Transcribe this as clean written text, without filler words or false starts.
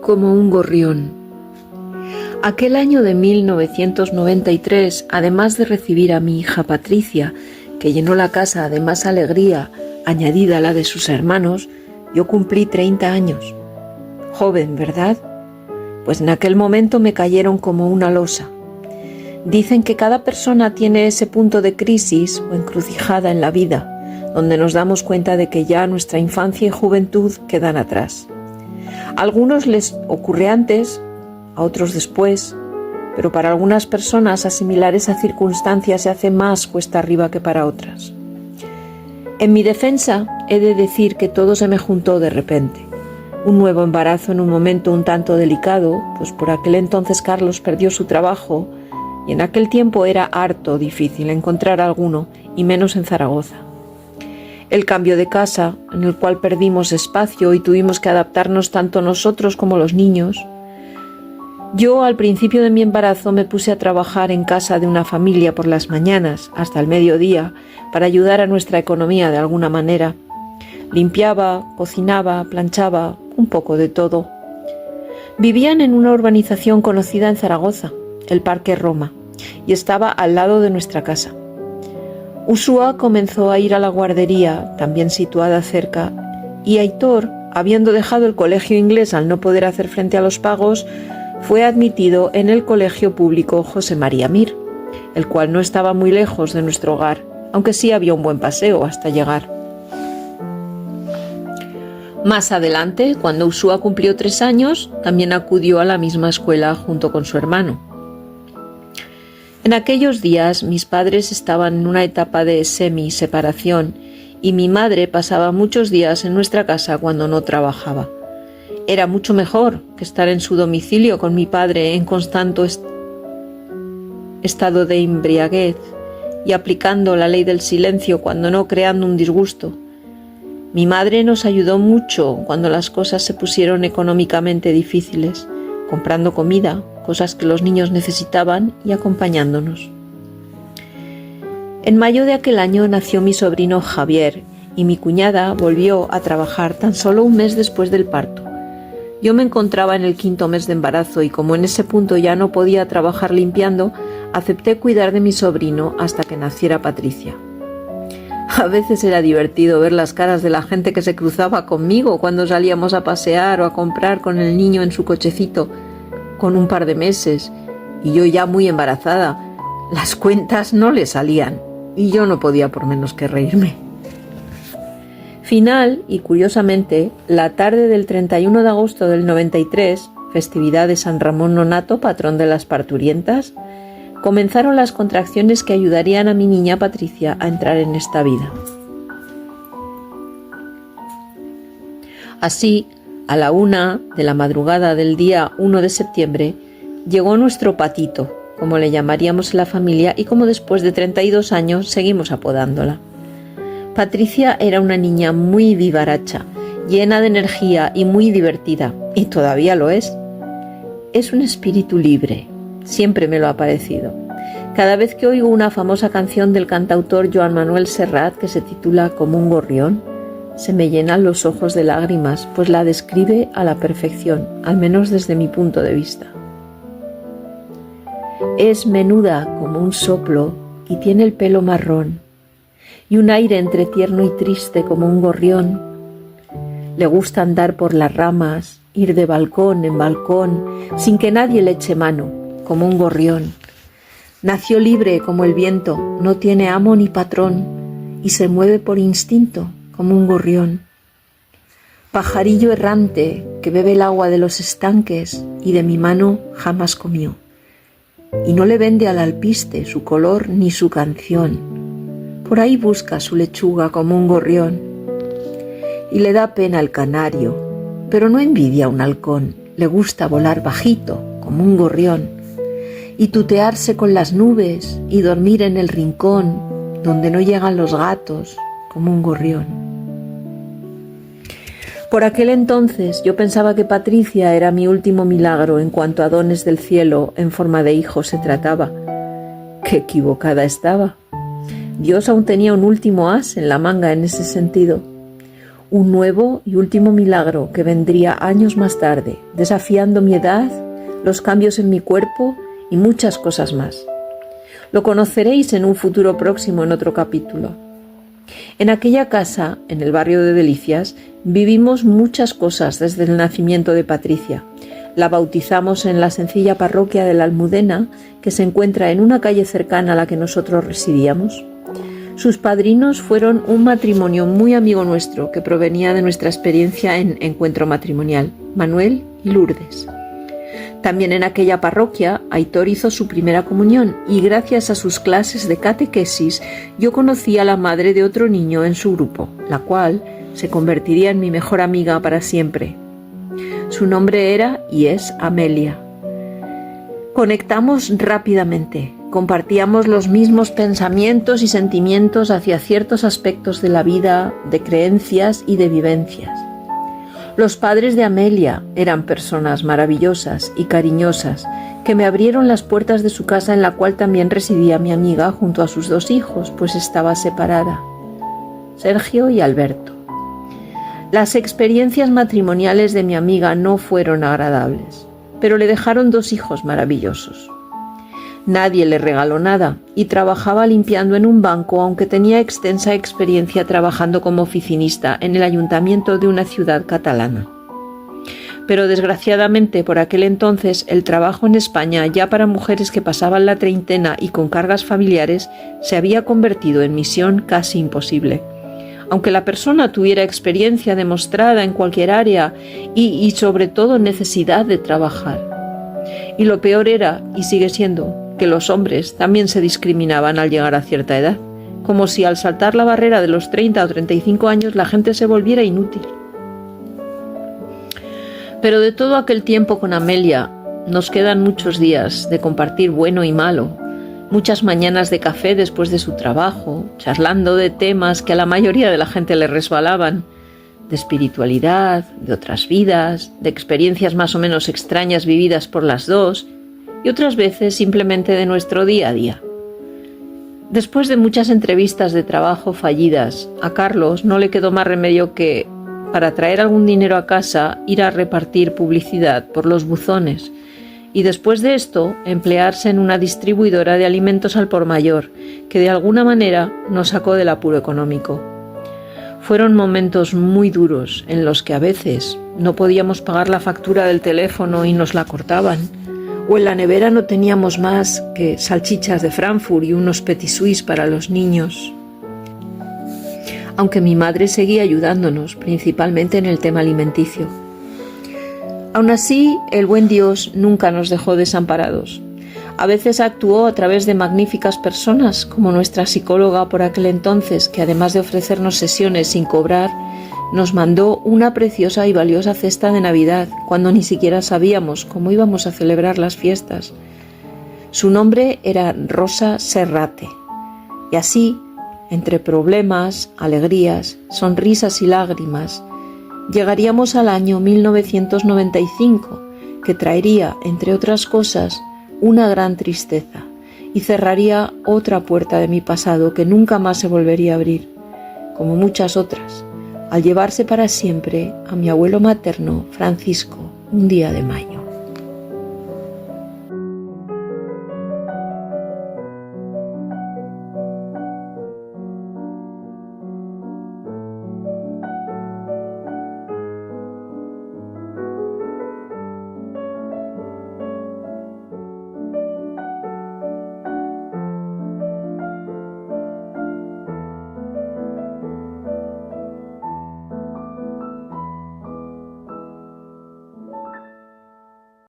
como un gorrión. Aquel año de 1993, además de recibir a mi hija Patricia, que llenó la casa de más alegría, añadida a la de sus hermanos, yo cumplí 30 años. Joven, ¿verdad? Pues en aquel momento me cayeron como una losa. Dicen que cada persona tiene ese punto de crisis o encrucijada en la vida, donde nos damos cuenta de que ya nuestra infancia y juventud quedan atrás. A algunos les ocurre antes, a otros después, pero para algunas personas asimilar esa circunstancia se hace más cuesta arriba que para otras. En mi defensa, he de decir que todo se me juntó de repente. Un nuevo embarazo en un momento un tanto delicado, pues por aquel entonces Carlos perdió su trabajo y en aquel tiempo era harto difícil encontrar alguno, y menos en Zaragoza. El cambio de casa, en el cual perdimos espacio y tuvimos que adaptarnos tanto nosotros como los niños. Yo, al principio de mi embarazo, me puse a trabajar en casa de una familia por las mañanas hasta el mediodía para ayudar a nuestra economía de alguna manera. Limpiaba, cocinaba, planchaba, un poco de todo. Vivían en una urbanización conocida en Zaragoza, el Parque Roma, y estaba al lado de nuestra casa. Ushua comenzó a ir a la guardería, también situada cerca, y Aitor, habiendo dejado el colegio inglés al no poder hacer frente a los pagos, fue admitido en el colegio público José María Mir, el cual no estaba muy lejos de nuestro hogar, aunque sí había un buen paseo hasta llegar. Más adelante, cuando Ushua cumplió 3 años, también acudió a la misma escuela junto con su hermano. En aquellos días mis padres estaban en una etapa de semi-separación y mi madre pasaba muchos días en nuestra casa cuando no trabajaba. Era mucho mejor que estar en su domicilio con mi padre en constante estado de embriaguez y aplicando la ley del silencio cuando no creando un disgusto. Mi madre nos ayudó mucho cuando las cosas se pusieron económicamente difíciles, comprando comida, cosas que los niños necesitaban y acompañándonos. En mayo de aquel año nació mi sobrino Javier y mi cuñada volvió a trabajar tan solo un mes después del parto. Yo me encontraba en el 5º mes de embarazo y como en ese punto ya no podía trabajar limpiando, acepté cuidar de mi sobrino hasta que naciera Patricia. A veces era divertido ver las caras de la gente que se cruzaba conmigo cuando salíamos a pasear o a comprar con el niño en su cochecito, con un par de meses, y yo ya muy embarazada. Las cuentas no le salían, y yo no podía por menos que reírme. Final, y curiosamente, la tarde del 31 de agosto del 93, festividad de San Ramón Nonato, patrón de las parturientas, comenzaron las contracciones que ayudarían a mi niña Patricia a entrar en esta vida. Así, a la 1 de la madrugada del día 1 de septiembre, llegó nuestro Patito, como le llamaríamos en la familia y como después de 32 años seguimos apodándola. Patricia era una niña muy vivaracha, llena de energía y muy divertida, y todavía lo es. Es un espíritu libre, siempre me lo ha parecido. Cada vez que oigo una famosa canción del cantautor Joan Manuel Serrat que se titula Como un gorrión, se me llenan los ojos de lágrimas, pues la describe a la perfección, al menos desde mi punto de vista. Es menuda como un soplo y tiene el pelo marrón, y un aire entre tierno y triste como un gorrión. Le gusta andar por las ramas, ir de balcón en balcón, sin que nadie le eche mano, como un gorrión. Nació libre como el viento, no tiene amo ni patrón, y se mueve por instinto, como un gorrión. Pajarillo errante que bebe el agua de los estanques y de mi mano jamás comió. Y no le vende al alpiste su color ni su canción. Por ahí busca su lechuga como un gorrión. Y le da pena el canario, pero no envidia a un halcón. Le gusta volar bajito como un gorrión. Y tutearse con las nubes y dormir en el rincón donde no llegan los gatos como un gorrión. Por aquel entonces yo pensaba que Patricia era mi último milagro en cuanto a dones del cielo en forma de hijo se trataba. ¡Qué equivocada estaba! Dios aún tenía un último as en la manga en ese sentido. un nuevo y último milagro que vendría años más tarde, desafiando mi edad, los cambios en mi cuerpo y muchas cosas más. Lo conoceréis en un futuro próximo en otro capítulo. En aquella casa, en el barrio de Delicias, vivimos muchas cosas desde el nacimiento de Patricia. La bautizamos en la sencilla parroquia de la Almudena, que se encuentra en una calle cercana a la que nosotros residíamos. Sus padrinos fueron un matrimonio muy amigo nuestro que provenía de nuestra experiencia en encuentro matrimonial, Manuel y Lourdes. También en aquella parroquia, Aitor hizo su primera comunión y gracias a sus clases de catequesis yo conocí a la madre de otro niño en su grupo, la cual se convertiría en mi mejor amiga para siempre. Su nombre era y es Amelia. Conectamos rápidamente, compartíamos los mismos pensamientos y sentimientos hacia ciertos aspectos de la vida, de creencias y de vivencias. Los padres de Amelia eran personas maravillosas y cariñosas que me abrieron las puertas de su casa en la cual también residía mi amiga junto a sus 2 hijos, pues estaba separada, Sergio y Alberto. Las experiencias matrimoniales de mi amiga no fueron agradables, pero le dejaron 2 hijos maravillosos. Nadie le regaló nada y trabajaba limpiando en un banco, aunque tenía extensa experiencia trabajando como oficinista en el ayuntamiento de una ciudad catalana. Pero desgraciadamente por aquel entonces el trabajo en España, ya para mujeres que pasaban la treintena y con cargas familiares, se había convertido en misión casi imposible. Aunque la persona tuviera experiencia demostrada en cualquier área y sobre todo necesidad de trabajar. Y lo peor era, y sigue siendo, que los hombres también se discriminaban al llegar a cierta edad, como si al saltar la barrera de los 30 o 35 años la gente se volviera inútil. Pero de todo aquel tiempo con Amelia nos quedan muchos días de compartir bueno y malo, muchas mañanas de café después de su trabajo, charlando de temas que a la mayoría de la gente le resbalaban, de espiritualidad, de otras vidas, de experiencias más o menos extrañas vividas por las dos, y otras veces simplemente de nuestro día a día. Después de muchas entrevistas de trabajo fallidas, a Carlos no le quedó más remedio que, para traer algún dinero a casa, ir a repartir publicidad por los buzones y después de esto emplearse en una distribuidora de alimentos al por mayor, que de alguna manera nos sacó del apuro económico. Fueron momentos muy duros en los que a veces no podíamos pagar la factura del teléfono y nos la cortaban, o en la nevera no teníamos más que salchichas de Frankfurt y unos petit suisse para los niños. Aunque mi madre seguía ayudándonos, principalmente en el tema alimenticio. Aún así, el buen Dios nunca nos dejó desamparados. A veces actuó a través de magníficas personas, como nuestra psicóloga por aquel entonces, que además de ofrecernos sesiones sin cobrar, nos mandó una preciosa y valiosa cesta de Navidad, cuando ni siquiera sabíamos cómo íbamos a celebrar las fiestas. Su nombre era Rosa Serrate, y así, entre problemas, alegrías, sonrisas y lágrimas, llegaríamos al año 1995, que traería, entre otras cosas, una gran tristeza, y cerraría otra puerta de mi pasado que nunca más se volvería a abrir, como muchas otras, al llevarse para siempre a mi abuelo materno, Francisco, un día de mayo.